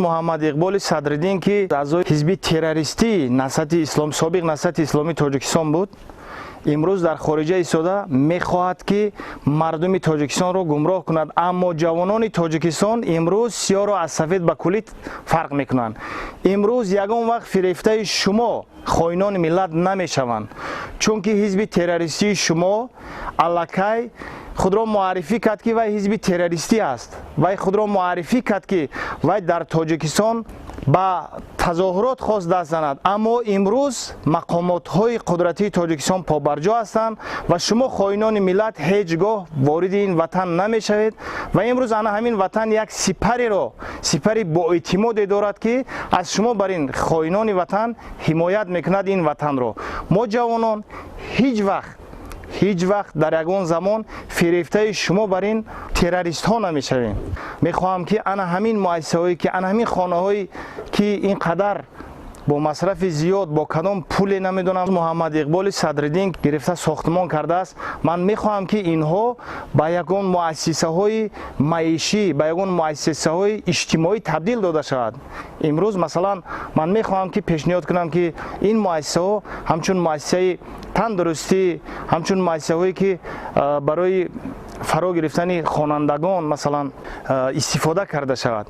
Мухаммадикболи Садриддин ки аъзои ҳизби террористии насати ислом, собиқ насати исломии Точикистон буд, имруз дар хориҷа истода мехохад ки мардуми Точикистонро гумроҳ кунад, аммо ҷавонони Точикистон имруз сиёҳро аз сафед ба кулӣ фарқ мекунанд. имруз ягон вақт фирефтаи шумо хоинони миллат намешаванд, чунки ҳизби террористии шумо аллакай худро муаррифӣ кард ки вай ҳизби террористӣ аст. Вай худро муаррифӣ кард ки вай дар Точикистон ба тазоҳурот хост даст занад, аммо имрӯз мақомотҳои қудратии Точикистон побарҷо ҳастанд ва шумо хоинони миллат ҳеҷ гоҳ вориди ин ватан намешавед ва имрӯз ана ҳамин ватан як сипари боэътимоде дорад ки аз шумо бар ин хоинони ватан ҳимоят мекунад ин ватанро. мо ҷавонон ҳеҷ вақт дар ягон замон фирефтаи шумо бар ин террористҳо намешавем. мехоҳам ки ана ҳамин муассисаҳое ки ана ҳамин хонаҳое ки ин қадар бо масрафи зиёд бо кадом пуле намедонам Мухаммадикболи Садриддин гирифта сохтмон кардааст, ман мехоҳам ки инҳо ба ягон муассисаҳои маишӣ, ба ягон муассисаҳои иҷтимоӣ табдил дода шавад. имрӯз масалан ман мехоҳам ки пешниҳод кунам ки ин муассисаҳо ҳамчун муассисаи тандурустӣ, ҳамчун муассисаҳое ки барои фаро гирифтани хонандагон масалан истифода карда шавад.